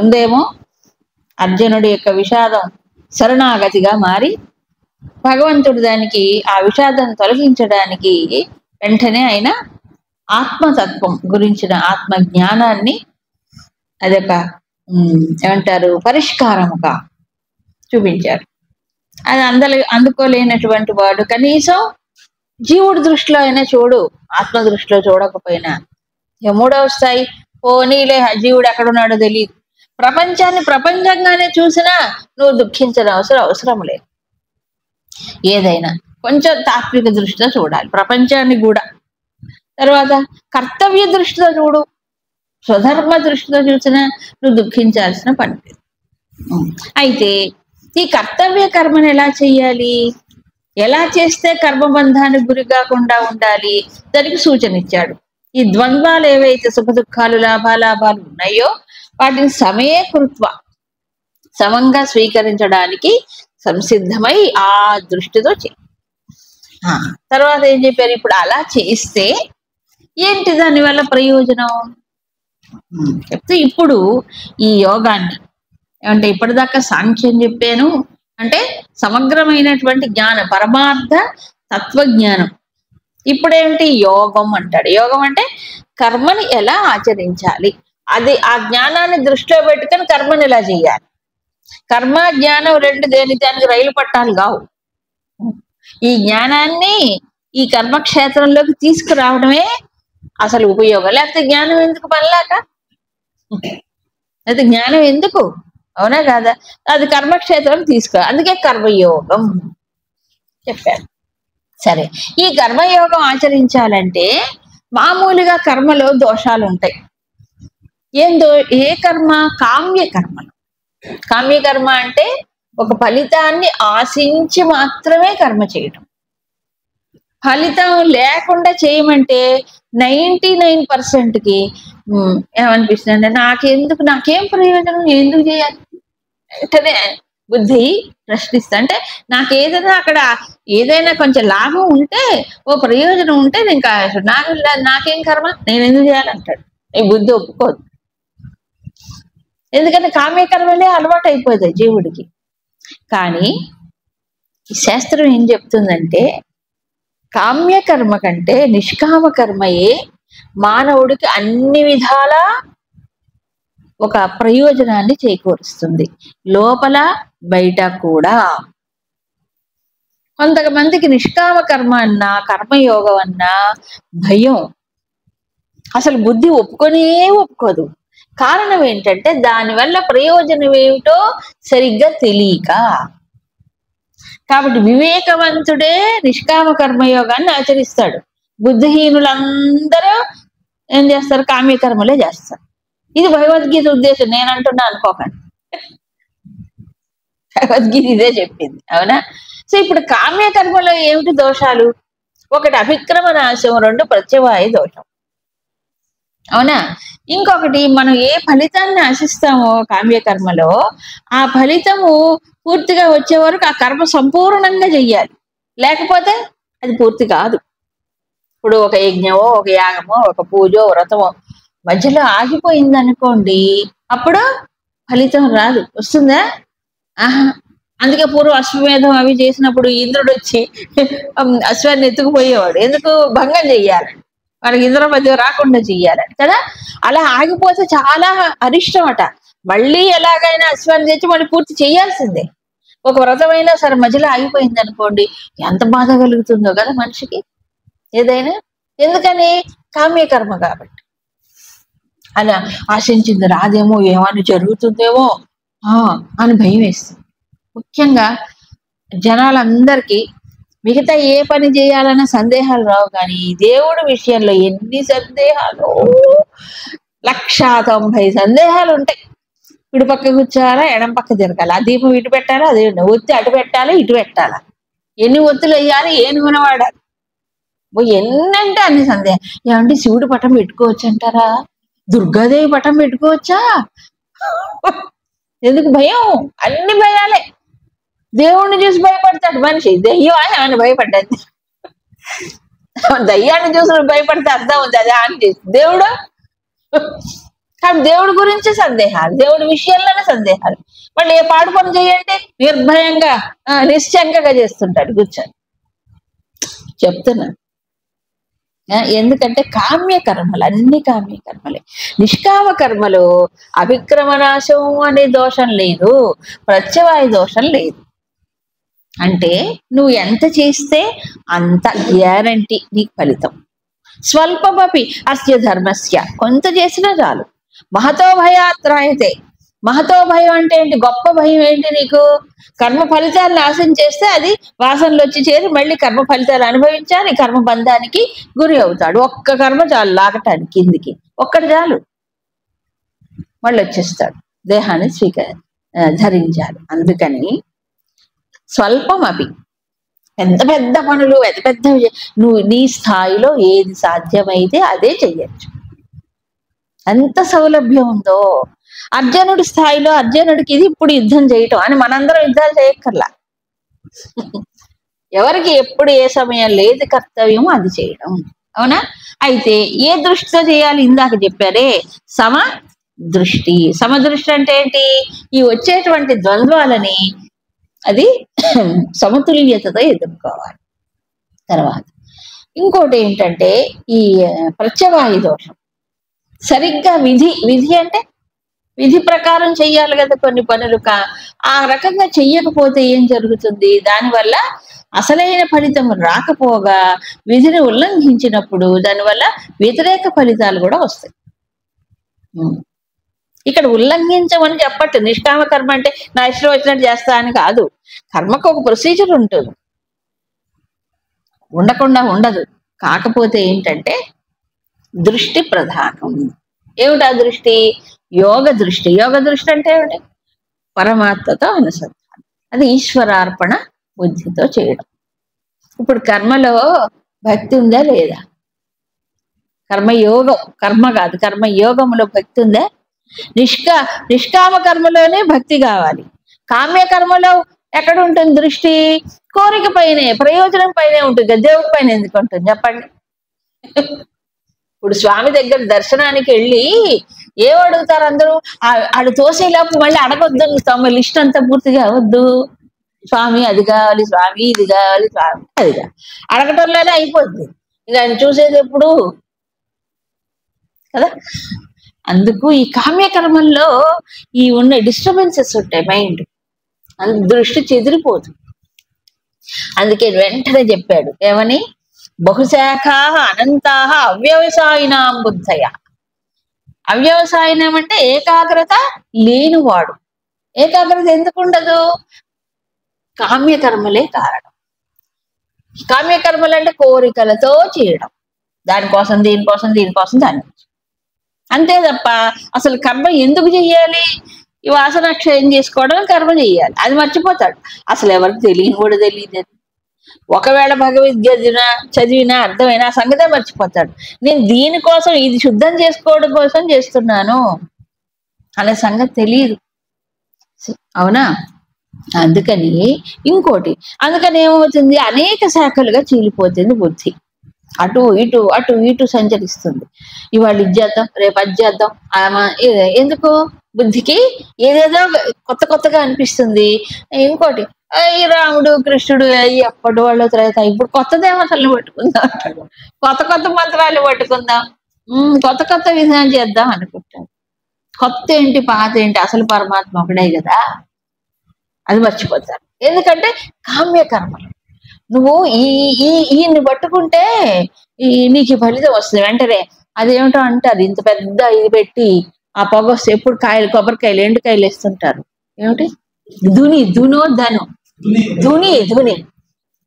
ముందేమో అర్జునుడి యొక్క విషాదం శరణాగతిగా మారి భగవంతుడు దానికి ఆ విషాదం తొలగించడానికి వెంటనే ఆయన ఆత్మతత్వం గురించిన ఆత్మ జ్ఞానాన్ని అదొక ఏమంటారు పరిష్కారముగా చూపించారు. అది అందుకోలేనటువంటి వాడు కనీసం జీవుడి దృష్టిలో అయినా చూడు, ఆత్మ దృష్టిలో చూడకపోయినా. మూడవ స్థాయి పోనీలే జీవుడు ఎక్కడున్నాడో తెలియదు, ప్రపంచాన్ని ప్రపంచంగానే చూసినా నువ్వు దుఃఖించిన అవసరం లేదు. ఏదైనా కొంచెం తాత్విక దృష్టితో చూడాలి ప్రపంచాన్ని కూడా. తర్వాత కర్తవ్య దృష్టితో చూడు, స్వధర్మ దృష్టితో చూసినా నువ్వు దుఃఖించాల్సిన పని లేదు. అయితే ఈ కర్తవ్య కర్మను ఎలా చెయ్యాలి, ఎలా చేస్తే కర్మబంధానికి గురి కాకుండా ఉండాలి, దానికి సూచన ఇచ్చాడు. ఈ ద్వంద్వాలు ఏవైతే సుఖ దుఃఖాలు లాభాలు ఉన్నాయో వాటిని సమయకృత్వ సమంగా స్వీకరించడానికి సంసిద్ధమై ఆ దృష్టితో చెయ్యి. తర్వాత ఏం చెప్పారు, ఇప్పుడు అలా చేస్తే ఏంటి దానివల్ల ప్రయోజనం చెప్తే, ఇప్పుడు ఈ యోగాన్ని ఏమంటే ఇప్పటిదాకా సాంఖ్యం చెప్పాను, అంటే సమగ్రమైనటువంటి జ్ఞానం, పరమార్థ తత్వజ్ఞానం. ఇప్పుడేమిటి యోగం అంటాడు. యోగం అంటే కర్మని ఎలా ఆచరించాలి, అది ఆ జ్ఞానాన్ని దృష్టిలో పెట్టుకొని కర్మని ఎలా చేయాలి. కర్మ జ్ఞానం రెండు దానికి రైలు పట్టాలు కావు. ఈ జ్ఞానాన్ని ఈ కర్మక్షేత్రంలోకి తీసుకురావడమే అసలు ఉపయోగం. లేకపోతే జ్ఞానం ఎందుకు పనిలాక, అయితే జ్ఞానం ఎందుకు, అవునా కాదా? అది కర్మక్షేత్రం తీసుకో, అందుకే కర్మయోగం చెప్పారు. సరే, ఈ కర్మయోగం ఆచరించాలంటే మామూలుగా కర్మలో దోషాలు ఉంటాయి. ఏ కర్మ? కామ్యకర్మలు. కామ్యకర్మ అంటే ఒక ఫలితాన్ని ఆశించి మాత్రమే కర్మ చేయటం. ఫలితం లేకుండా చేయమంటే 99%కి ఏమనిపిస్తుంది అంటే నాకేం ప్రయోజనం, ఎందుకు చేయాలి వెంటనే బుద్ధి ప్రశ్నిస్తా. అంటే నాకేదైనా అక్కడ ఏదైనా కొంచెం లాభం ఉంటే, ఓ ప్రయోజనం ఉంటే నాకేం కర్మ, నేను ఎందుకు చేయాలంటాడు. ఈ బుద్ధి ఒప్పుకోదు. ఎందుకంటే కామ్యకర్మలే అలవాటు అయిపోతాయి జీవుడికి. కానీ శాస్త్రం ఏం చెప్తుందంటే, కామ్యకర్మ కంటే నిష్కామ కర్మయే మానవుడికి అన్ని విధాలా ఒక ప్రయోజనాన్ని చేకూరుస్తుంది, లోపల బయట కూడా. కొంతమందికి నిష్కామ కర్మ అన్నా కర్మయోగం అన్నా భయం, అసలు బుద్ధి ఒప్పుకోదు. కారణం ఏంటంటే దానివల్ల ప్రయోజనం ఏమిటో సరిగ్గా తెలియక. కాబట్టి వివేకవంతుడే నిష్కామ కర్మయోగాన్ని ఆచరిస్తాడు. బుద్ధిహీనులందరూ ఏం చేస్తారు, కామ్యకర్మలే చేస్తారు. ఇది భగవద్గీత ఉద్దేశం, నేనంటున్నా అనుకోకండి, భగవద్గీత ఇదే చెప్పింది, అవునా? సో ఇప్పుడు కామ్యకర్మలో ఏమిటి దోషాలు? ఒకటి అభిక్రమ నాశం, రెండు ప్రత్యవాయ దోషం, అవునా? ఇంకొకటి మనం ఏ ఫలితాన్ని ఆశిస్తామో కామ్యకర్మలో, ఆ ఫలితము పూర్తిగా వచ్చే వరకు ఆ కర్మ సంపూర్ణంగా చెయ్యాలి, లేకపోతే అది పూర్తి కాదు. ఇప్పుడు ఒక యజ్ఞమో, ఒక యాగమో, ఒక పూజో, వ్రతమో మధ్యలో ఆగిపోయింది అనుకోండి, అప్పుడు ఫలితం రాదు. వస్తుందా? అందుకే పూర్వం అశ్వమేధం అవి చేసినప్పుడు ఇంద్రుడు వచ్చి అశ్వాన్ని ఎత్తుకుపోయేవాడు. ఎందుకు? భంగం చెయ్యాలి, వాళ్ళకి ఇంద్ర మధ్య రాకుండా చెయ్యాలని కదా. అలా ఆగిపోతే చాలా అరిష్టం అట. మళ్ళీ ఎలాగైనా అశ్వాన్ని తెచ్చి మళ్ళీ పూర్తి చేయాల్సిందే. ఒక వ్రతమైనా సరే మధ్యలో ఆగిపోయింది అనుకోండి, ఎంత బాధ కలుగుతుందో కదా మనిషికి ఏదైనా. ఎందుకని? కామ్యకర్మ కాబట్టి. అలా ఆశించింది రాదేమో, ఏమని జరుగుతుందేమో అని భయం వేస్తుంది. ముఖ్యంగా జనాలందరికీ మిగతా ఏ పని చేయాలన్న సందేహాలు రావు, కానీ దేవుడి విషయంలో ఎన్ని సందేహాలు, 190 సందేహాలు ఉంటాయి. ఇటు పక్క కూర్చోవాలా, ఎడం పక్క తిరగాల, ఆ దీపం ఇటు పెట్టాలా, అదే ఒత్తి అటు పెట్టాలా, ఇటు పెట్టాలా, ఎన్ని ఒత్తులు వేయాలి, ఏ నూనె వాడాలి, ఎన్నంటే అన్ని సందేహం. ఏమంటే శివుడు పటం పెట్టుకోవచ్చు అంటారా, దుర్గాదేవి పటం పెట్టుకోవచ్చా, ఎందుకు భయం? అన్ని భయాలే. దేవుణ్ణి చూసి భయపడతాడు మనిషి, దెయ్యం అని భయపడ్డది. దయ్యాన్ని చూసి భయపడితే అర్థం ఉంది, అదే అని చేసి దేవుడు కానీ దేవుడి గురించి సందేహాలు, దేవుడి విషయంలోనే సందేహాలు. మళ్ళీ ఏ పాడు పని చేయండి నిర్భయంగా నిశ్చంకగా చేస్తుంటాడు కూర్చొని. చెప్తున్నా ఎందుకంటే కామ్య కర్మలు అన్ని కామ్య కర్మలే. నిష్కామ కర్మలో అభిక్రమనాశం అనే దోషం లేదు, ప్రత్యవాయ దోషం లేదు. అంటే నువ్వు ఎంత చేస్తే అంత గ్యారంటీ నీకు ఫలితం. స్వల్పమపి అస్య ధర్మస్య, కొంత చేసినా చాలు. మహతో భయాత్రాయతే, మహతో భయం అంటే ఏంటి? గొప్ప భయం ఏంటి నీకు? కర్మ ఫలితాలను నాశనం చేస్తే అది వాసనలు వచ్చి చేరి మళ్ళీ కర్మ ఫలితాలు అనుభవించాలి, కర్మ బంధానికి గురి అవుతాడు. ఒక్క కర్మ చాలు లాగటానికి కిందికి, ఒక్కటి చాలు, మళ్ళీ వచ్చేస్తాడు, దేహాన్ని ధరించాలి. అందుకని స్వల్పం అవి పెద్ద పెద్ద పనులు పెద్ద పెద్దవి నువ్వు నీ స్థాయిలో ఏది సాధ్యమైతే అదే చెయ్యొచ్చు. ఎంత సౌలభ్యం ఉందో అర్జునుడి స్థాయిలో. అర్జునుడికి ఇది ఇప్పుడు యుద్ధం చేయటం అని మనందరం యుద్ధాలు చేయక్కర్లా. ఎవరికి ఎప్పుడు ఏ సమయం లేదు కర్తవ్యం అది చేయడం. అవునా? అయితే ఏ దృష్టితో చేయాలి? ఇందాక చెప్పారే సమదృష్టి. సమదృష్టి అంటే ఏంటి? ఈ వచ్చేటువంటి ద్వంద్వాలని అది సమతుల్యతతో ఎదుర్కోవాలి. తర్వాత ఇంకోటి ఏంటంటే ఈ ప్రత్యవాయు దోషం. సరిగ్గా విధి అంటే విధి ప్రకారం చెయ్యాలి కదా కొన్ని పనులు. ఆ రకంగా చెయ్యకపోతే ఏం జరుగుతుంది? దానివల్ల అసలైన ఫలితం రాకపోగా విధిని ఉల్లంఘించినప్పుడు దానివల్ల వ్యతిరేక ఫలితాలు కూడా వస్తాయి. ఇక్కడ ఉల్లంఘించమని చెప్పట్టు. నిష్కామ కర్మ అంటే నా ఇష్టం వచ్చినట్టు చేస్తా అని కాదు. కర్మకు ఒక ప్రొసీజర్ ఉంటుంది, ఉండకుండా ఉండదు. కాకపోతే ఏంటంటే దృష్టి ప్రధానం. ఏమిటా దృష్టి? యోగ దృష్టి. యోగ దృష్టి అంటే ఏమిటి? పరమాత్మతో అనుసంధానం, అది ఈశ్వరార్పణ బుద్ధితో చేయడం. ఇప్పుడు కర్మలో భక్తి ఉందా లేదా? కర్మయోగం, కర్మ కాదు కర్మయోగంలో భక్తి ఉందా? నిష్కామ కర్మలోనే భక్తి కావాలి. కామ్య కర్మలో ఎక్కడ ఉంటుంది దృష్టి? కోరిక పైనే, ప్రయోజనం పైనే ఉంటుంది, దేవుడి పైన ఎందుకు ఉంటుంది చెప్పండి? ఇప్పుడు స్వామి దగ్గర దర్శనానికి వెళ్ళి ఏమడుగుతారు అందరూ? ఆడు తోసేలోపు మళ్ళీ అడగొద్దు, తమ లిస్ట్ అంతా పూర్తిగా వద్దు. స్వామి అది కావాలి, స్వామి ఇది కావాలి, స్వామి అదిగా అడగటంలోనే అయిపోద్ది. ఇక ఆయన చూసేది ఎప్పుడు కదా. అందుకు ఈ కామ్యకర్మల్లో ఈ ఉన్న డిస్టర్బెన్సెస్ ఉంటాయి, మైండ్ దృష్టి చెదిరిపోదు. అందుకే వెంటనే చెప్పాడు ఏమని? బహుశాఖా అనంతా అవ్యవసాయినాం బుద్ధయ. అవ్యవసాయనం అంటే ఏకాగ్రత లేనివాడు. ఏకాగ్రత ఎందుకు ఉండదు? కామ్యకర్మలే కారణం. కామ్యకర్మలు అంటే కోరికలతో చేయడం, దానికోసం దీనికోసం దాని, అంతే తప్ప అసలు కర్మ ఎందుకు చెయ్యాలి? ఈ వాసన క్షయం చేసుకోవడం కర్మ చెయ్యాలి, అది మర్చిపోతాడు. అసలు ఎవరికి తెలియని కూడా తెలియదు. ఒకవేళ భగవద్గీత చదివినా అర్థమైనా ఆ సంగతే మర్చిపోతాడు. నేను దీనికోసం, ఇది శుద్ధం చేసుకోవడం కోసం చేస్తున్నాను అనే సంగతి తెలియదు. అవునా? అందుకని ఇంకోటి, అందుకని ఏమవుతుంది? అనేక శాఖలుగా చీలిపోతుంది బుద్ధి. అటు ఇటు సంచరిస్తుంది. ఇవాళ ఇది చేద్దాం, రేపు అది చేద్దాం. ఎందుకు? బుద్ధికి ఏదేదో కొత్తగా అనిపిస్తుంది. ఇంకోటి ఈ రాముడు కృష్ణుడు ఎప్పటి వాళ్ళు త్రేత, ఇప్పుడు కొత్త దేవతలను పట్టుకుందాం, కొత్త మంత్రాలు పట్టుకుందాం, కొత్త విధానం చేద్దాం అనుకుంటాం. కొత్త ఏంటి పాత ఏంటి? అసలు పరమాత్మ ఒకడే కదా, అది మర్చిపోతారు. ఎందుకంటే కామ్యకర్మలు. నువ్వు ఈయన్ని పట్టుకుంటే నీకు ఫలితం వస్తుంది వెంటనే. అదేమిటో అంటారు, ఇంత పెద్ద ఇది పెట్టి ఆ పొగ వస్తే ఎప్పుడు కొబ్బరికాయలు ఎండుకాయలు వేస్తుంటారు. ఏమిటి? ధుని.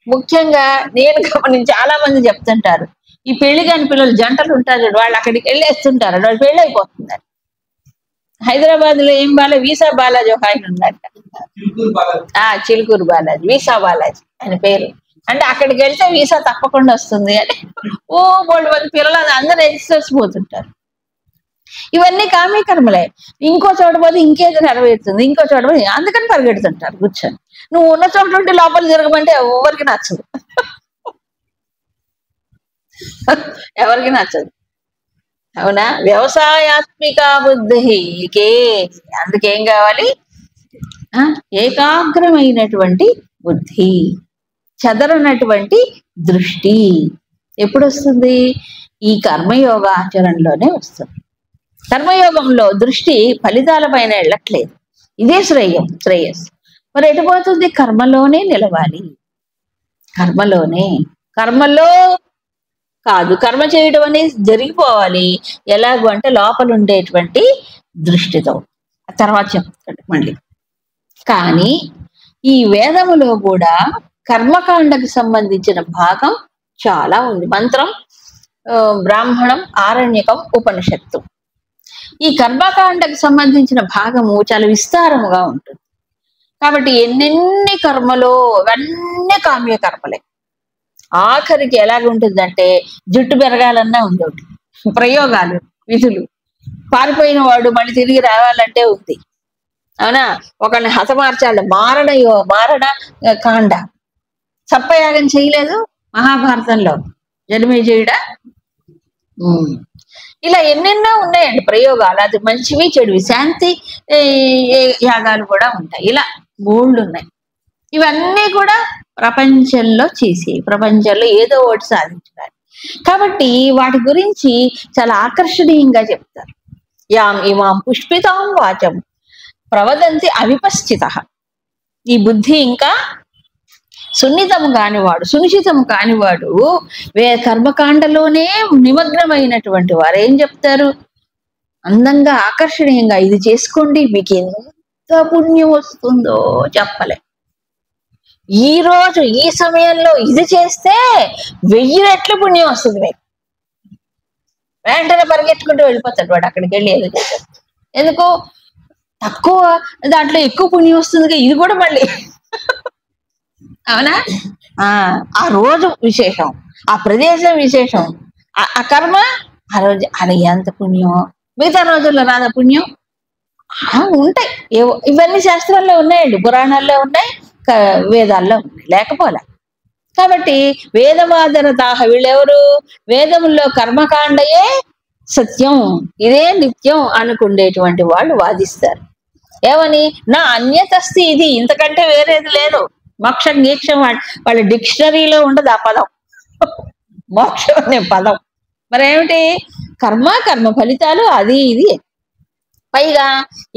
ముఖ్యంగా నేను గమనించి చాలా మంది చెప్తుంటారు, ఈ పెళ్లి కాని పిల్లలు జంటలు ఉంటారు, వాళ్ళు అక్కడికి వెళ్ళేస్తుంటారు, వాళ్ళు పెళ్లి అయిపోతున్నారు. హైదరాబాద్ లో ఏం వీసా బాలాజీ ఒక ఆయన ఉన్నట్ట, చిలుకూరు బాలాజీ, వీసా బాలాజీ ఆయన పేరు. అంటే అక్కడికి వెళ్తే వీసా తప్పకుండా వస్తుంది అని బోల్డ్ మంది పిల్లలు అందరూ రిజిస్టర్స్ పోతుంటారు. ఇవన్నీ కామ్యకర్మలే. ఇంకో చోట పోతే ఇంకేదో నెరవేరుతుంది, ఇంకో చోట పోతే అందుకని పరిగెడుతుంటారు కూర్చొని. నువ్వు ఉన్న చోట నుండి లోపల తిరగమంటే ఎవరికి నచ్చదు, ఎవరికి నచ్చదు. అవునా? వ్యవసాయాత్మిక బుద్ధికే అందుకేం కావాలి? ఆ, ఏకాగ్రమైనటువంటి బుద్ధి, చదరనటువంటి దృష్టి ఎప్పుడు వస్తుంది? ఈ కర్మయోగ ఆచరణలోనే వస్తుంది. కర్మయోగంలో దృష్టి ఫలితాల పైన వెళ్ళట్లేదు. ఇదే శ్రేయస్సు. మరి ఎటుపోతుంది? కర్మలోనే నిలవాలి. కర్మలో కాదు, కర్మ చేయడం అనేది జరిగిపోవాలి. ఎలాగూ అంటే లోపల ఉండేటువంటి దృష్టితో. తర్వాత చెప్తాడు మళ్ళీ. కానీ ఈ వేదములో కూడా కర్మకాండకు సంబంధించిన భాగం చాలా ఉంది. మంత్రం, బ్రాహ్మణం, ఆరణ్యకం, ఉపనిషత్తు. ఈ కర్మకాండకు సంబంధించిన భాగము చాలా విస్తారముగా ఉంటుంది. కాబట్టి ఎన్నెన్ని కర్మలో అవన్నీ కామ్య కర్మలే. ఆఖరికి ఎలాగుంటుందంటే జుట్టు పెరగాలన్నా ఉంది ఒకటి, ప్రయోగాలు, విధులు. పారిపోయిన వాడు మళ్ళీ తిరిగి రావాలంటే ఉంది. అవునా? ఒకళ్ళని హతమార్చాలి, మారణ కాండ. సర్పయాగం చేయలేదు మహాభారతంలో జనమేజయుడా? ఇలా ఎన్నెన్నో ఉన్నాయండి ప్రయోగాలు. అది మంచివి చెడువి, శాంతి యాగాలు కూడా ఉంటాయి. ఇలా మూళ్ళు ఉన్నాయి. ఇవన్నీ కూడా ప్రపంచంలో ప్రపంచంలో ఏదో ఒకటి సాధించడానికి. కాబట్టి వాటి గురించి చాలా ఆకర్షణీయంగా చెప్తారు. యాం ఇమాం పుష్పితాం వాచం ప్రవదంతి అవిపశ్చిత. ఈ బుద్ధి ఇంకా సున్నితము కానివాడు, సునిశ్చితము కానివాడు కర్మకాండలోనే నిమగ్నమైనటువంటి వారు ఏం చెప్తారు? అందంగా, ఆకర్షణీయంగా, ఇది చేసుకోండి మీకు ఎంత పుణ్యం వస్తుందో చెప్పలే. ఈ రోజు ఈ సమయంలో ఇది చేస్తే 1000 రెట్లు పుణ్యం వస్తుంది మీకు. వెంటనే పరిగెట్టుకుంటూ వెళ్ళిపోతాడు వాడు అక్కడికి వెళ్ళి. ఏదో చేస్తాడు. ఎందుకు? తక్కువ దాంట్లో ఎక్కువ పుణ్యం వస్తుంది. ఇది కూడా మళ్ళీ అవునా? ఆ రోజు విశేషం, ఆ ప్రదేశం విశేషం, ఆ కర్మ ఆ రోజు. అది ఎంత పుణ్యం! మిగతా రోజుల్లో రాదా పుణ్యం? ఉంటాయి. ఇవన్నీ శాస్త్రాల్లో ఉన్నాయండి, పురాణాల్లో ఉన్నాయి, వేదాల్లో ఉన్నాయి, లేకపోలే. కాబట్టి వేదవాదరతాహ, వీళ్ళెవరు? వేదముల్లో కర్మకాండయే సత్యం, ఇదే నిత్యం అనుకుండేటువంటి వాళ్ళు వాదిస్తారు. ఏమని? నా అన్యతస్తి, ఇది ఇంతకంటే వేరేది లేదు. మోక్షం గీక్షం వాళ్ళ డిక్షనరీలో ఉండదు ఆ పదం, మోక్షం అనే పదం. మరేమిటి? కర్మ ఫలితాలు, అది ఇది. పైగా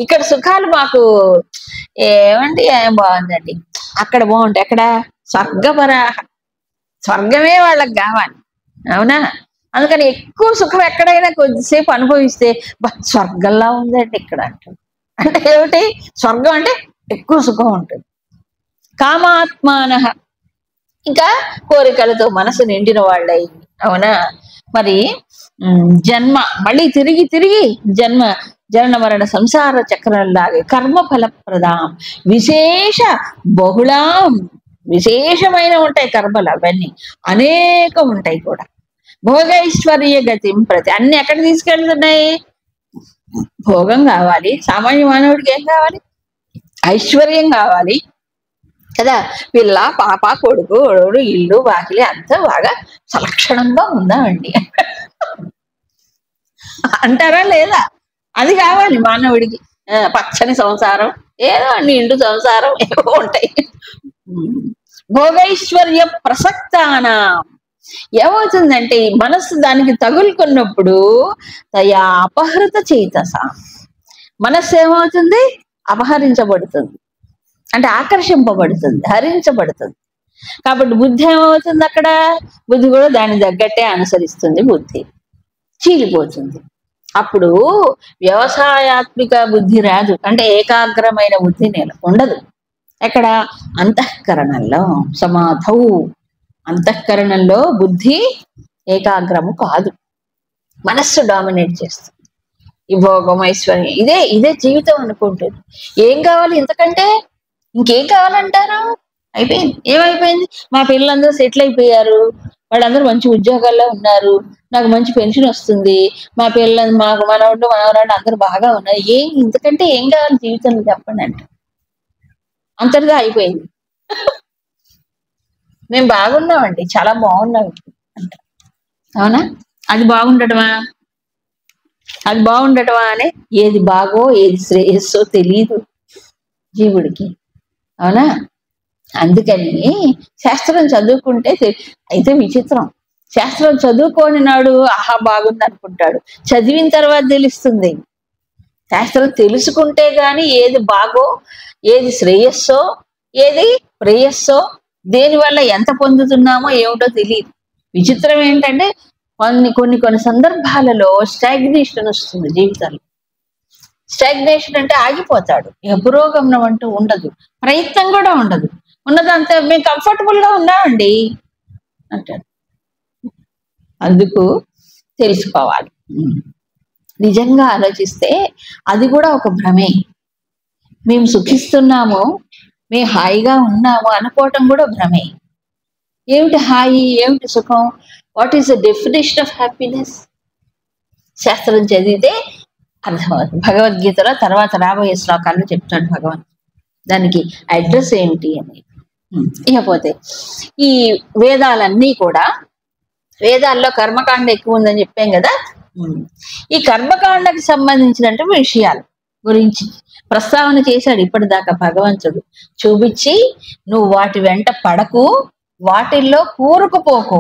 ఇక్కడ సుఖాలు మాకు ఏమంటే ఏం బాగుందండి, అక్కడ బాగుంటాయి. అక్కడ స్వర్గమే వాళ్ళకి కావాలి. అవునా? అందుకని ఎక్కువ సుఖం ఎక్కడైనా కొద్దిసేపు అనుభవిస్తే స్వర్గంలా ఉందండి ఇక్కడ అంటారు. అంటే ఏమిటి? స్వర్గం అంటే ఎక్కువ సుఖం ఉంటుంది. కామాత్మాన, ఇంకా కోరికలతో మనసు నిండిన వాళ్ళై. అవునా? మరి జన్మ, మళ్ళీ తిరిగి జనన మరణ సంసార చక్రంలాగే కర్మఫల ప్రదాం బహుళాం, విశేషమైన ఉంటాయి కర్మలు. అవన్నీ అనేకం ఉంటాయి కూడా. భోగైశ్వర్య గతిం ప్రతి, అన్ని ఎక్కడ తీసుకెళ్తున్నాయి? భోగం కావాలి. సామాన్య మానవుడికి ఏం కావాలి? ఐశ్వర్యం కావాలి కదా. పిల్ల, పాప, కొడుకు, ఇల్లు, వాకిలి అంతా బాగా సలక్షణంగా ఉందామండి అంటారా లేదా? అది కావాలి మానవుడికి. పచ్చని సంసారం, ఏదో నిండు సంసారం, ఏవో ఉంటాయి. భోగైశ్వర్య ప్రసక్తానా ఏమవుతుందంటే, ఈ మనస్సు దానికి తగులుకున్నప్పుడు తయా అపహృత చేతస, మనస్సు ఏమవుతుంది? అపహరించబడుతుంది, అంటే ఆకర్షింపబడుతుంది, హరించబడుతుంది. కాబట్టి బుద్ధి ఏమవుతుంది? అక్కడ బుద్ధి కూడా దాని తగ్గట్టే అనుసరిస్తుంది. బుద్ధి చీలిపోతుంది. అప్పుడు వ్యవసాయాత్మిక బుద్ధి రాదు, అంటే ఏకాగ్రమైన బుద్ధి ఉండదు. ఎక్కడ? అంతఃకరణంలో. సమాధౌ, అంతఃకరణంలో బుద్ధి ఏకాగ్రము కాదు, మనస్సు డామినేట్ చేస్తుంది. ఈ భోగం, ఐశ్వర్యం, ఇదే జీవితం అనుకుంటుంది. ఏం కావాలి ఇంతకంటే? ఇంకేం కావాలంటారు? అయిపోయింది. ఏమైపోయింది? మా పిల్లలందరూ సెటిల్ అయిపోయారు, వాళ్ళందరూ మంచి ఉద్యోగాల్లో ఉన్నారు, నాకు మంచి పెన్షన్ వస్తుంది, మా పిల్లలు, మాకు మనవరాళ్ళు అందరూ బాగా ఉన్నారు. ఇంతకంటే ఏం కావాలి జీవితంలో చెప్పండి అంటే అంతటిగా అయిపోయింది. మేము బాగున్నామండి, చాలా బాగున్నాం అంట. అవునా? అది బాగుండటమా? అది బాగుండటమా అనే ఏది బాగో ఏది శ్రేయస్సో తెలియదు జీవుడికి. అవునా? అందుకని శాస్త్రం చదువుకుంటే అయితే విచిత్రం, శాస్త్రం చదువుకోని నాడు ఆహా బాగుంది అనుకుంటాడు, చదివిన తర్వాత తెలుస్తుంది. శాస్త్రం తెలుసుకుంటే గాని ఏది బాగో ఏది శ్రేయస్సో ఏది ప్రేయస్సో దేనివల్ల ఎంత పొందుతున్నామో ఏమిటో తెలియదు. విచిత్రం ఏంటంటే కొన్ని సందర్భాలలో స్టాగ్నేషన్ వస్తుంది జీవితంలో. స్టాగ్నేషన్ అంటే ఆగిపోతాడు, ఇక పురోగమనం అంటూ ఉండదు, ప్రయత్నం కూడా ఉండదు. ఉన్నదంతా మేము కంఫర్టబుల్ గా ఉన్నామండి అంటాడు. అందుకు తెలుసుకోవాలి. నిజంగా ఆలోచిస్తే అది కూడా ఒక భ్రమే. మేము సుఖిస్తున్నాము, మేము హాయిగా ఉన్నాము అనుకోవటం కూడా భ్రమే. ఏమిటి హాయి, ఏమిటి సుఖం? What is the definition of happiness? శాస్త్రం చదివితే అర్థమవుతుంది. భగవద్గీతలో తర్వాత రాబోయే శ్లోకాల్లో చెప్తాడు భగవంతుడు దానికి అడ్రస్ ఏంటి అని. ఇకపోతే ఈ వేదాలన్నీ కూడా, వేదాల్లో కర్మకాండ ఎక్కువ ఉందని చెప్పాం కదా. ఈ కర్మకాండకి సంబంధించినట్టు విషయాలు గురించి ప్రస్తావన చేశాడు ఇప్పటిదాకా భగవంతుడు. చూపించి నువ్వు వాటి వెంట పడకు, వాటిల్లో కూరుకుపోకు,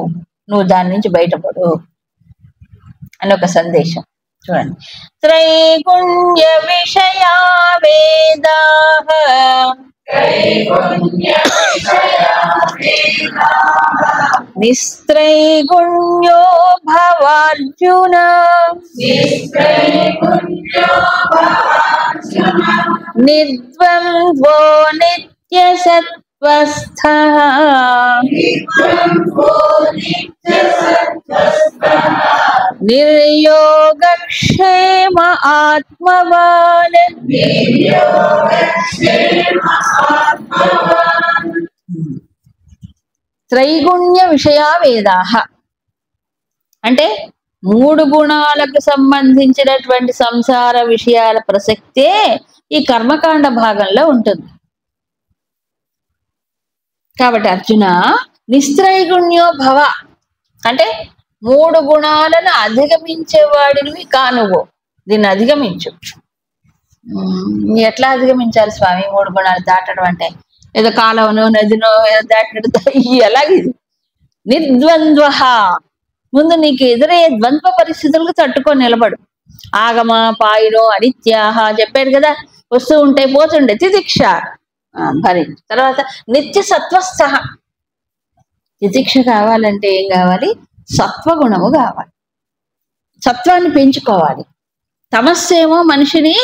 నువ్వు దాని నుంచి బయటపడు అని ఒక సందేశం. చూడండి, త్రైగుణ్య విషయా వేదాః నిస్త్రైగుణ్యో భవార్జున నిర్ద్వంద్వో నిత్య సత్వస్థః నిర్యోగక్షేమ ఆత్మవాన్. త్రైగుణ్య విషయా వేదాః అంటే 3 గుణాలకు సంబంధించినటువంటి సంసార విషయాల ప్రసక్తే ఈ కర్మకాండ భాగంలో ఉంటుంది. కాబట్టి అర్జున, నిస్త్రైగుణ్యో భవ అంటే 3 గుణాలను అధిగమించేవాడిని కానువు. దీన్ని అధిగమించు. ఎట్లా అధిగమించాలి స్వామి 3 గుణాలు దాటడం అంటే? ఏదో కాలవనో నదినో ఏదో దాటినట్టు ఎలాగిది? నిర్ద్వంద్వ, ముందు నీకు ఎదురయ్యే ద్వంద్వ పరిస్థితులకు తట్టుకొని నిలబడు. ఆగమ పాయినో అనిత్యాహ చెప్పారు కదా, వస్తూ ఉంటే పోతుండే తితిక్ష భరించు. తర్వాత నిత్య సత్వస్థ, తితిక్ష కావాలంటే ఏం కావాలి? సత్వగుణము కావాలి, సత్వాన్ని పెంచుకోవాలి. తమస్సేమో మనిషిని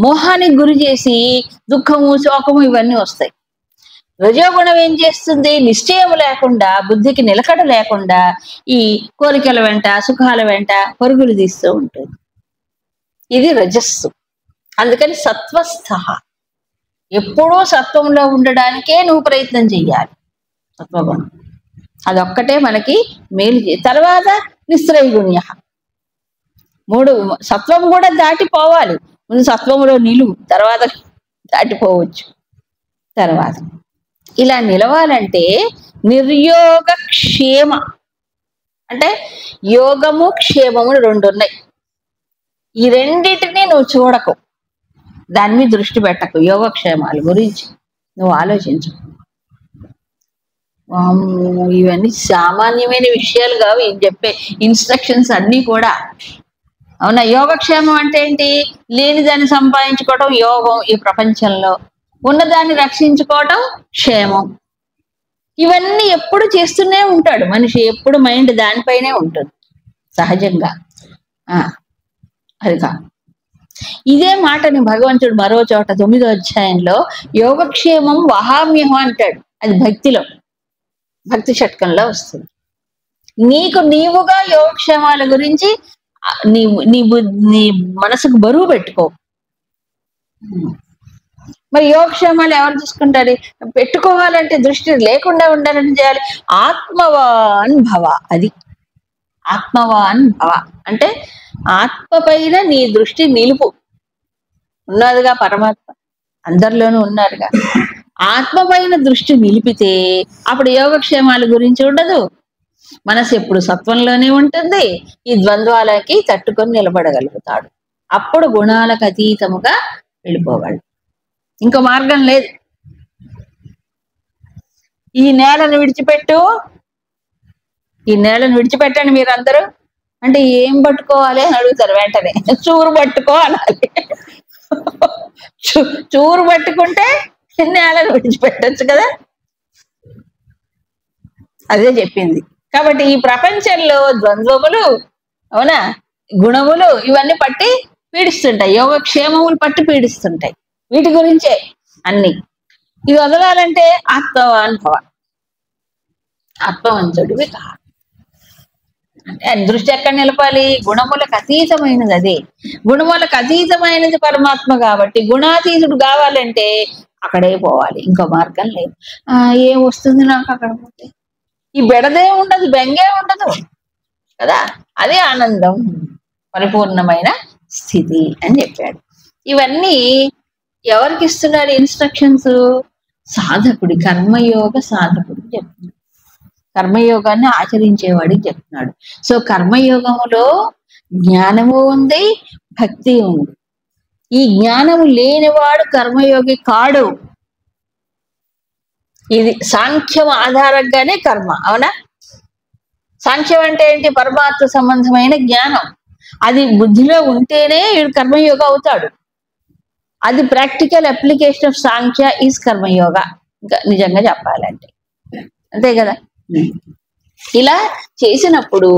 మోహానికి గురి చేసి దుఃఖము శోకము ఇవన్నీ వస్తాయి. రజోగుణం ఏం చేస్తుంది? నిశ్చయం లేకుండా, బుద్ధికి నిలకడ లేకుండా ఈ కోరికల వెంట సుఖాల వెంట పరుగులు తీస్తూ ఉంటుంది. ఇది రజస్సు. అందుకని సత్వస్థ, ఎప్పుడూ సత్వంలో ఉండడానికే నువ్వు ప్రయత్నం చెయ్యాలి. సత్వగుణం అదొక్కటే మనకి మేలు. తర్వాత నిస్త్రైగుణ్య, 3 సత్వం కూడా దాటిపోవాలి. ముందు సత్వంలో నిలువు, తర్వాత దాటిపోవచ్చు. తర్వాత ఇలా నిలవాలంటే నిర్యోగ క్షేమ అంటే యోగము క్షేమము 2 ఉన్నాయి. ఈ రెండిటిని నువ్వు చూడకు, దాని మీద దృష్టి పెట్టకు. యోగక్షేమాల గురించి నువ్వు ఆలోచించు. ఇవన్నీ సామాన్యమైన విషయాలు కావు, ఏం చెప్పే ఇన్స్ట్రక్షన్స్ అన్నీ కూడా. అవునా? యోగక్షేమం అంటే ఏంటి? లేని దాన్ని సంపాదించుకోవటం యోగం, ఈ ప్రపంచంలో ఉన్నదాన్ని రక్షించుకోవటం క్షేమం. ఇవన్నీ ఎప్పుడు చేస్తూనే ఉంటాడు మనిషి, ఎప్పుడు మైండ్ దానిపైనే ఉంటుంది సహజంగా. అది కా ఇదే మాటని భగవంతుడు మరో చోట 9వ అధ్యాయంలో యోగక్షేమం వహామ్యహం అంటాడు. అది భక్తిలో, భక్తి షట్కంలో వస్తుంది. నీకు నీవుగా యోగక్షేమాల గురించి నీ మనసుకు బరువు పెట్టుకో. మరి యోగక్షేమాలు ఎవరు చూసుకుంటారు? పెట్టుకోవాలంటే దృష్టి లేకుండా ఉండాలని చేయాలి. ఆత్మవాన్ భవ. అది ఆత్మవాన్ భవ అంటే ఆత్మ పైన నీ దృష్టి నిలుపు. ఉన్నదిగా పరమాత్మ, అందరిలోనూ ఉన్నారుగా. ఆత్మ పైన దృష్టి నిలిపితే అప్పుడు యోగక్షేమాల గురించి ఉండదు. మనసు ఎప్పుడు సత్వంలోనే ఉంటుంది. ఈ ద్వంద్వాలకి తట్టుకొని నిలబడగలుగుతాడు. అప్పుడు గుణాలకు అతీతముగా వెళ్ళిపోగలడు. ఇంకో మార్గం లేదు. ఈ నేలను విడిచిపెట్టు, ఈ నేలను విడిచిపెట్టండి మీరందరూ అంటే ఏం పట్టుకోవాలి అని అడుగుతారు వెంటనే. చూరు పట్టుకో అనాలి. చూరు పట్టుకుంటే నేలను విడిచిపెట్టచ్చు కదా. అదే చెప్పింది. కాబట్టి ఈ ప్రపంచంలో ద్వంద్వములు, అవునా, గుణములు ఇవన్నీ పట్టి పీడిస్తుంటాయి, యోగక్షేమములు పట్టి పీడిస్తుంటాయి. వీటి గురించే అన్ని. ఇది వదలాలంటే ఆత్మవానుభవ, ఆత్మవంతుడివి కాదు. అంటే దృష్టి ఎక్కడ నిలపాలి? గుణములకు అతీతమైనది అదే. గుణములకు అతీతమైనది పరమాత్మ కాబట్టి గుణాతీతుడు కావాలంటే అక్కడే పోవాలి, ఇంకో మార్గం లేదు. ఏం వస్తుంది నాకు అక్కడ పోతే? ఈ బెడదే ఉండదు, బెంగే ఉండదు కదా. అదే ఆనందం, పరిపూర్ణమైన స్థితి అని చెప్పాడు. ఇవన్నీ ఎవరికి ఇస్తున్నాడు ఇన్స్ట్రక్షన్స్? సాధకుడి, కర్మయోగ సాధకుడికి చెప్తున్నాడు, కర్మయోగాన్ని ఆచరించేవాడికి చెప్తున్నాడు. సో కర్మయోగములో జ్ఞానము ఉంది, భక్తి ఉంది. ఈ జ్ఞానము లేనివాడు కర్మయోగి కాడు. ఇది సాంఖ్యం ఆధారంగానే కర్మ, అవునా? సాంఖ్యం అంటే ఏంటి? పరమాత్మ సంబంధమైన జ్ఞానం. అది బుద్ధిలో ఉంటేనే వీడు కర్మయోగ అవుతాడు. అది practical application of Sankhya is karma yoga, ఇంకా నిజంగా చెప్పాలంటే అంతే కదా. ఇలా చేసినప్పుడు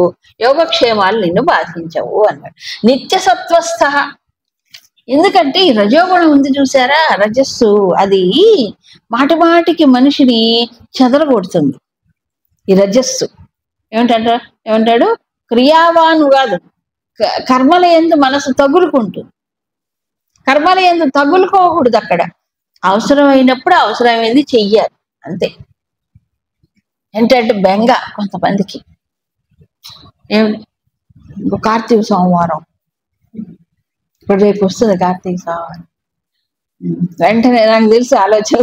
యోగక్షేమాలు నిన్ను బాధించవు అన్నాడు. నిత్య సత్వస్థ. ఎందుకంటే ఈ రజోగుణం ఉంది చూసారా, రజస్సు, అది మాటి మాటికి మనిషిని చెదరగొడుతుంది. ఈ రజస్సు ఏమంటాడు? క్రియావాను కాదు, కర్మల యందు మనసు తగులుకుంటుంది. కర్మల యందు తగులుకోకూడదు. అక్కడ అవసరమైనప్పుడు అవసరమైంది చెయ్యాలి, అంతే. ఏంటంటే బెంగ కొంతమందికి. కార్తీక సోమవారం, ఇప్పుడు రేపు వస్తుంది కార్తీక సోమవారం, వెంటనే నాకు తెలిసి ఆలోచన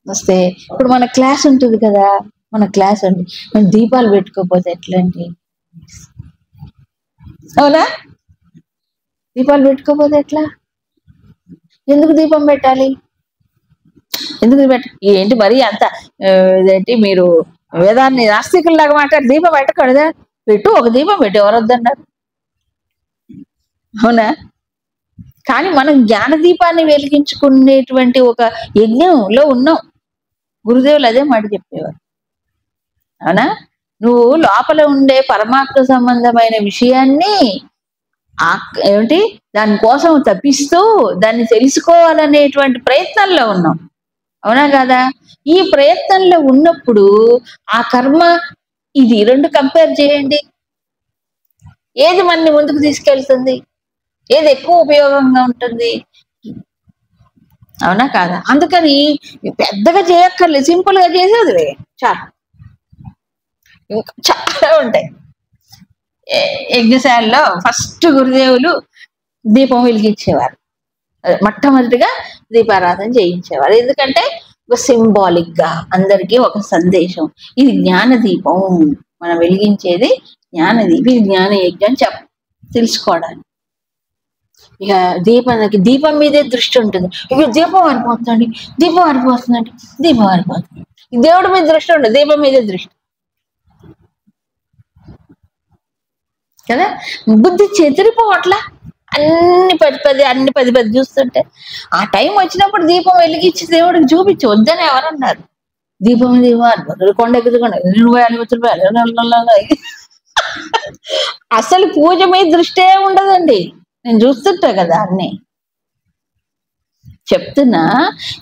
వస్తే ఇప్పుడు మన క్లాస్ ఉంటుంది కదా, మన క్లాస్ అండి, మనం దీపాలు పెట్టుకోకపోతే ఎట్లండి? అవునా? దీపాలు పెట్టుకోకపోతే ఎట్లా? ఎందుకు దీపం పెట్టాలి? ఎందుకు ఏంటి మరి అంత ఇదేంటి? మీరు వేదాన్ని నాస్తికుల్లాగా మాట్లాడి దీపం పెట్టకూడదా? పెట్టు, ఒక దీపం పెట్టు, ఎవరొద్దన్నారు? అవునా? కానీ మనం జ్ఞాన దీపాన్ని వెలిగించుకునేటువంటి ఒక యజ్ఞంలో ఉన్నాం. గురుదేవులు అదే మాట చెప్పేవారు, అవునా? నువ్వు లోపల ఉండే పరమాత్మ సంబంధమైన విషయాన్ని ఏమిటి దానికోసం తప్పిస్తూ దాన్ని తెలుసుకోవాలనేటువంటి ప్రయత్నంలో ఉన్నాం, అవునా కదా? ఈ ప్రయత్నంలో ఉన్నప్పుడు ఆ కర్మ ఇది రెండు కంపేర్ చేయండి. ఏది మనని ముందుకు తీసుకెళ్తుంది? ఏది ఎక్కువ ఉపయోగంగా ఉంటుంది? అవునా కాదా? అందుకని పెద్దగా చేయక్కర్లేదు, సింపుల్ గా చేసేది చాలా. ఇంకా చాలా ఉంటాయి. యజ్ఞశాలలో ఫస్ట్ గురుదేవులు దీపం వెలిగించేవారు, మొట్టమొదటిగా దీపారాధన చేయించేవారు. ఎందుకంటే సింబాలిక్ గా అందరికీ ఒక సందేశం. ఇది జ్ఞాన దీపం, మనం వెలిగించేది జ్ఞాన దీపం, ఇది జ్ఞాన యజ్ఞం తెలుసుకోవడానికి. ఇక దీపం మీదే దృష్టి ఉంటుంది. ఇక దీపం ఆరిపోతుందండి, దీపం ఆరిపోతుందండి, దీపం ఆరిపోతుంది. దేవుడి మీద దృష్టి ఉండదు, దీపం మీదే దృష్టి కదా. బుద్ధి చెదిరిపోవట్లా, అన్ని పది పది చూస్తుంటే. ఆ టైం వచ్చినప్పుడు దీపం వెలిగించి దేవుడికి చూపించి వద్దని ఎవరన్నారు? దీపం ఆరిపోతుంది, కొండ ఎక్కుతుంది, అసలు పూజ మీద దృష్టే ఉండదండి. నేను చూస్తుంటా కదా అన్ని. చెప్తున్నా,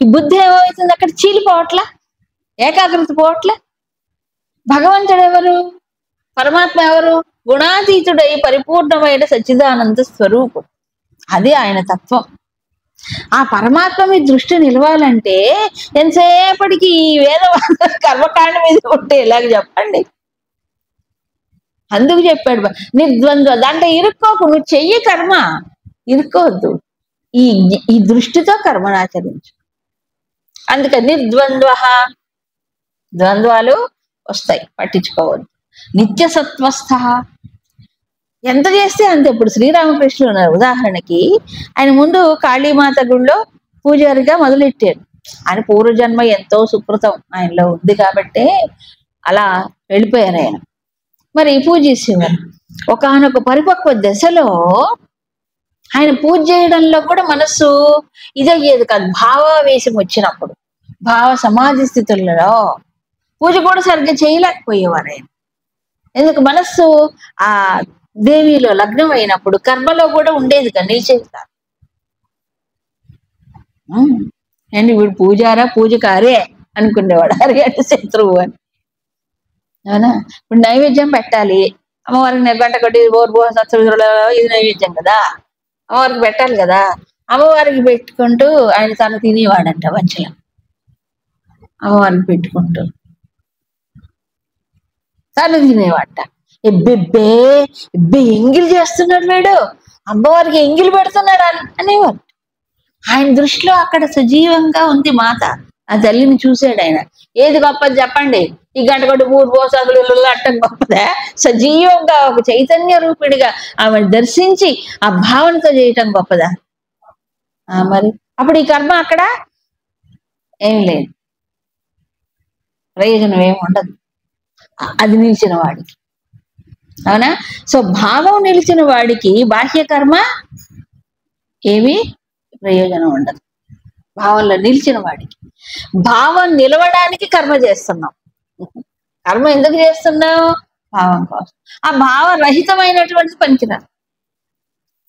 ఈ బుద్ధి ఏమవుతుంది? అక్కడ చీలిపోవట్లా, ఏకాగ్రత పోవట్లే. భగవంతుడు ఎవరు? పరమాత్మ ఎవరు? గుణాతీతుడై పరిపూర్ణమైన సచ్చిదానంద స్వరూపం, అది ఆయన తత్వం. ఆ పరమాత్మ మీద దృష్టి నిలవాలంటే ఎంతసేపటికి ఈ వేదవాద కర్మకాండ మీద ఉంటే ఎలాగ చెప్పండి? అందుకు చెప్పాడు నిర్ద్వంద్వ. దాంట్లో ఇరుక్కోకు, నువ్వు చెయ్యి కర్మ, ఇరుక్కోవద్దు. ఈ దృష్టితో కర్మను ఆచరించు. అందుకని నిర్ద్వంద్వ, ద్వంద్వాలు వస్తాయి, పట్టించుకోవద్దు. నిత్య సత్వస్థ, ఎంత చేస్తే అంతే. ఇప్పుడు శ్రీరామకృష్ణులు ఉన్నారు ఉదాహరణకి, ఆయన ముందు కాళీమాత గుడిలో పూజారిగా మొదలెట్టారు. ఆయన పూర్వజన్మ ఎంతో సుకృతం ఆయనలో ఉంది కాబట్టే అలా వెళ్ళిపోయారు ఆయన. మరి పూజ చేసేవారు. ఒకానొక పరిపక్వ దశలో ఆయన పూజ చేయడంలో కూడా మనస్సు ఇదయ్యేది కాదు. భావావేశం వచ్చినప్పుడు, భావ సమాధి స్థితులలో పూజ కూడా సరిగ్గా చేయలేకపోయేవారు ఆయన. ఎందుకు? మనస్సు ఆ దేవిలో లగ్నం అయినప్పుడు కర్మలో కూడా ఉండేది కానీ నిలిచేది కాదు. అండి వీడు పూజారా పూజకారే అనుకునేవాడు, అరే అంటే శత్రువు అని. అవునా? ఇప్పుడు నైవేద్యం పెట్టాలి, అమ్మవారికి గంట కొట్టి ఇది నైవేద్యం కదా, అమ్మవారికి పెట్టాలి కదా. అమ్మవారికి పెట్టుకుంటూ ఆయన తను తినేవాడంట మంచిగా, అమ్మవారికి పెట్టుకుంటూ తను తినేవాట. ఎబ్బెబ్బే ఎబ్బే ఎంగిలి చేస్తున్నాడు వీడు, అమ్మవారికి ఎంగిలి పెడుతున్నాడు అనేవాడు. ఆయన దృష్టిలో అక్కడ సజీవంగా ఉంది మాత. ఆ తల్లిని చూశాడు ఆయన. ఏది గొప్పది చెప్పండి? ఈ గంట కొట్టి 3 పోసాకులు అట్టం గొప్పదా? సజీవంగా ఒక చైతన్య రూపిడిగా ఆమెను దర్శించి ఆ భావనతో చేయటం గొప్పదా? మరి అప్పుడు ఈ కర్మ అక్కడ ఏం లేదు, ప్రయోజనం ఏమి ఉండదు అది నిలిచిన వాడికి. అవునా? సో భావం నిలిచిన వాడికి బాహ్య కర్మ ఏమీ ప్రయోజనం ఉండదు. భావంలో నిలిచిన వాడికి. భావం నిలవడానికి కర్మ చేస్తున్నాం. కర్మ ఎందుకు చేస్తున్నాం? భావం కోసం. ఆ భావరహితమైనటువంటి పనికిరాదు.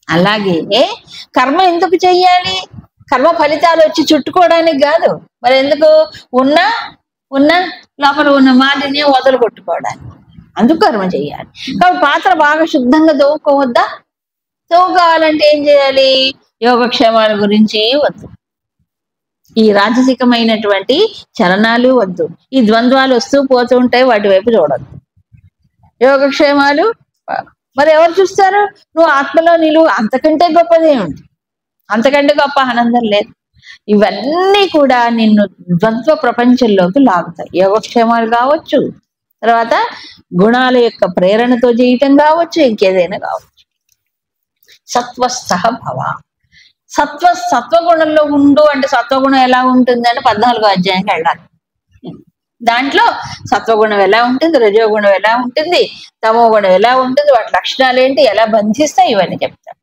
అలాగే కర్మ ఎందుకు చెయ్యాలి? కర్మ ఫలితాలు వచ్చి చుట్టుకోవడానికి కాదు. మరి ఎందుకు? ఉన్న లోపల ఉన్న మాలిన్యం వదలు కొట్టుకోవడానికి. అందుకు కర్మ చెయ్యాలి. కాబట్టి పాత్ర బాగా శుద్ధంగా తోముకోవద్దా? తోముకోవాలంటే ఏం చేయాలి? యోగక్షేమాల గురించి వద్దు, ఈ రాజసికమైనటువంటి చలనాలు వద్దు, ఈ ద్వంద్వాలు వస్తూ పోతూ ఉంటాయి వాటి వైపు చూడద్దు. యోగక్షేమాలు మరి ఎవరు చూస్తారు? నువ్వు ఆత్మలో నిలువు, అంతకంటే గొప్పదే ఉంది, అంతకంటే గొప్ప ఆనందం లేదు. ఇవన్నీ కూడా నిన్ను ద్వంద్వ ప్రపంచంలోకి లాగుతాయి. యోగక్షేమాలు కావచ్చు, తర్వాత గుణాల యొక్క ప్రేరణతో చేయటం కావచ్చు, ఇంకేదైనా కావచ్చు. సత్వస్థ భవ. సత్వగుణంలో ఉండు అంటే సత్వగుణం ఎలా ఉంటుంది అంటే 14వ అధ్యాయంకి వెళ్ళాలి. దాంట్లో సత్వగుణం ఎలా ఉంటుంది, రజోగుణం ఎలా ఉంటుంది, తమో గుణం ఎలా ఉంటుంది, వాటి లక్షణాలు ఏంటి, ఎలా బంధిస్తాయి, ఇవన్నీ చెప్తారు.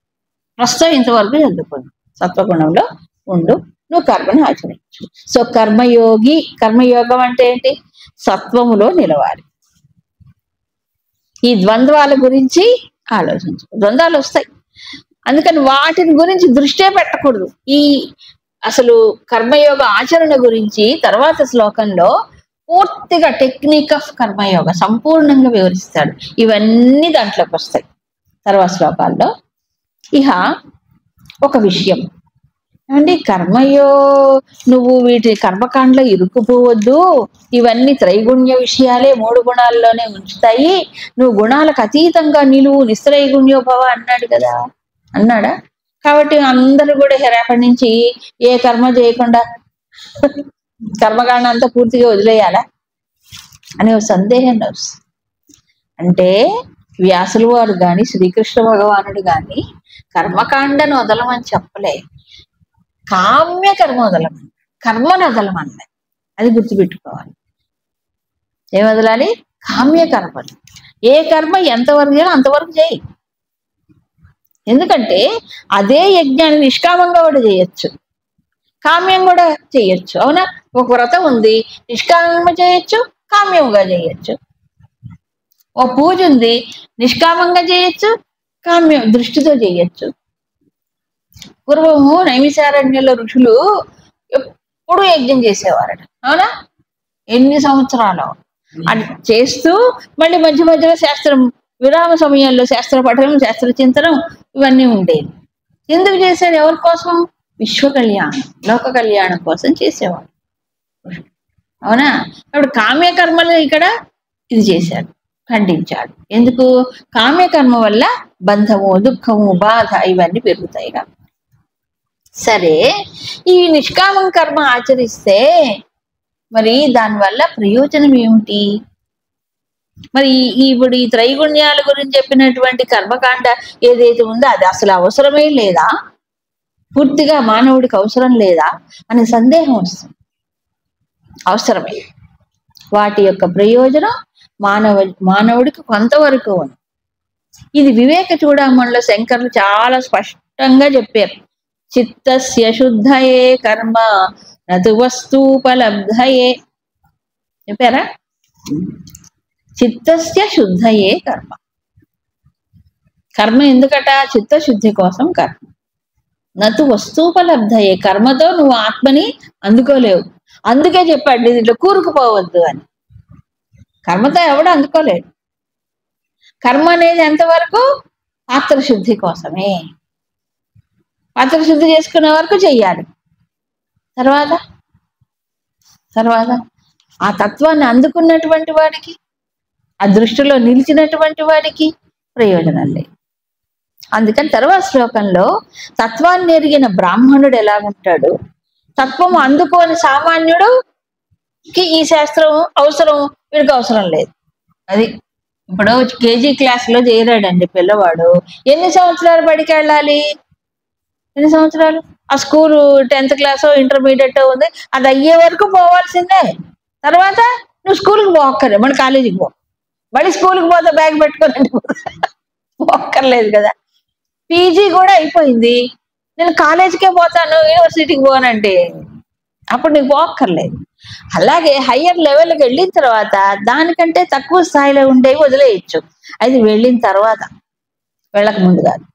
ప్రస్తుతం ఇంతవరకు చదువుకుంది. సత్వగుణంలో ఉండు, నువ్వు కర్మను ఆచరించు. సో కర్మయోగి, కర్మయోగం అంటే ఏంటి? సత్వములో నిలవాలి. ఈ ద్వంద్వాల గురించి ఆలోచించు. ద్వంద్వాలు వస్తాయి, అందుకని వాటిని గురించి దృష్టే పెట్టకూడదు. ఈ అసలు కర్మయోగ ఆచరణ గురించి తర్వాత శ్లోకంలో పూర్తిగా టెక్నిక్ ఆఫ్ కర్మయోగ సంపూర్ణంగా వివరిస్తాడు. ఇవన్నీ దాంట్లోకి వస్తాయి తర్వాత శ్లోకాల్లో. ఇహ ఒక విషయం అంటే నువ్వు వీటి కర్మకాండలో ఇరుక్కుపోవద్దు. ఇవన్నీ త్రైగుణ్య విషయాలే, 3 గుణాల్లోనే ఉంచుతాయి. నువ్వు గుణాలకు అతీతంగా నిలువు, నిస్త్రైగుణ్యోభవ అన్నాడు కదా, అన్నాడా? కాబట్టి అందరూ కూడా రేపటి నుంచి ఏ కర్మ చేయకుండా కర్మకాండ అంతా పూర్తిగా వదిలేయాలా అనే ఒక సందేహం వస్తుంది. అంటే వ్యాసులు వారు కానీ శ్రీకృష్ణ భగవానుడు కానీ కర్మకాండను వదలమని చెప్పలే, కామ్య కర్మ వదలమని, కర్మను వదలమన్నాయి. అది గుర్తుపెట్టుకోవాలి. ఏం వదలాలి? కామ్య కర్మలు. ఏ కర్మ ఎంతవరకు చేయాలో అంతవరకు చేయి. ఎందుకంటే అదే యజ్ఞాన్ని నిష్కామంగా కూడా చేయొచ్చు, కామ్యం కూడా చేయొచ్చు. అవునా? ఒక వ్రతం ఉంది, నిష్కామంగా చేయొచ్చు, కామ్యంగా చేయొచ్చు. ఓ పూజ ఉంది, నిష్కామంగా చేయొచ్చు, కామ్యం దృష్టితో చేయొచ్చు. పూర్వము నైమిషారణ్యంలో ఋషులు ఎప్పుడు యజ్ఞం చేసేవారట. అవునా? ఎన్ని సంవత్సరాలు అది చేస్తూ మళ్ళీ మధ్య మధ్యలో శాస్త్రం విరామ సమయంలో శాస్త్ర పఠనం, శాస్త్ర చింతనం ఇవన్నీ ఉండేవి. ఎందుకు చేశారు? ఎవరి కోసం? విశ్వ కళ్యాణం, లోక కళ్యాణం కోసం చేసేవాడు. అవునా? ఇప్పుడు కామ్యకర్మలు ఇక్కడ ఇది చేశాడు, ఖండించాడు. ఎందుకు? కామ్యకర్మ వల్ల బంధము, దుఃఖము, బాధ ఇవన్నీ పెరుగుతాయి కాబట్టి. సరే, ఈ నిష్కామం కర్మ ఆచరిస్తే మరి దానివల్ల ప్రయోజనం ఏమిటి? మరి ఇప్పుడు ఈ త్రైగుణ్యాల గురించి చెప్పినటువంటి కర్మకాండ ఏదైతే ఉందో అది అసలు అవసరమే లేదా, పూర్తిగా మానవుడికి అవసరం లేదా అనే సందేహం వస్తుంది. అవసరమే. వాటి యొక్క ప్రయోజనం మానవుడికి కొంతవరకు ఉంది. ఇది వివేక చూడమణిలో శంకర్లు చాలా స్పష్టంగా చెప్పారు. చిత్తస్య శుద్ధయే కర్మ నతు వస్తూపలబ్ధయే చెప్పారా? చిత్తస్య శుద్ధయే కర్మ. కర్మ ఎందుకట? చిత్తశుద్ధి కోసం కర్మ. నతు వస్తూపలబ్ధయే, కర్మతో నువ్వు ఆత్మని అందుకోలేవు. అందుకే చెప్పాడు దీంట్లో కూరుకుపోవద్దు అని. కర్మతో ఎవడు అందుకోలేడు. కర్మ అనేది ఎంతవరకు? పాత్రశుద్ధి కోసమే. పాత్రశుద్ధి చేసుకునే వరకు చెయ్యాలి. తర్వాత ఆ తత్వాన్ని అందుకున్నటువంటి వాడికి, ఆ దృష్టిలో నిలిచినటువంటి వాడికి ప్రయోజనం లేదు. అందుకని తర్వాత శ్లోకంలో తత్వాన్ని ఎరిగిన బ్రాహ్మణుడు ఎలాగుంటాడు, తత్వం అందుకోని సామాన్యుడుకి ఈ శాస్త్రం అవసరం, వీడికి అవసరం లేదు. అది ఇప్పుడు కేజీ క్లాస్లో చేరాడండి పిల్లవాడు, ఎన్ని సంవత్సరాలు బడికి వెళ్ళాలి? ఎన్ని సంవత్సరాలు? ఆ స్కూలు 10th క్లాసో ఇంటర్మీడియట్ ఉంది, అది అయ్యే వరకు పోవాల్సిందే. తర్వాత నువ్వు స్కూల్కి పోక్కర్లేదు, మన కాలేజీకి పో. మళ్ళీ స్కూల్కి పోతే బ్యాగ్ పెట్టుకోనండి పోక్కర్లేదు కదా. పీజీ కూడా అయిపోయింది, నేను కాలేజీకే పోతాను యూనివర్సిటీకి పోనంటే అప్పుడు నీకు పోక్కర్లేదు. అలాగే హయ్యర్ లెవెల్కి వెళ్ళిన తర్వాత దానికంటే తక్కువ స్థాయిలో ఉండేవి వదిలేయచ్చు. అది వెళ్ళిన తర్వాత, వెళ్ళక ముందు కాదు.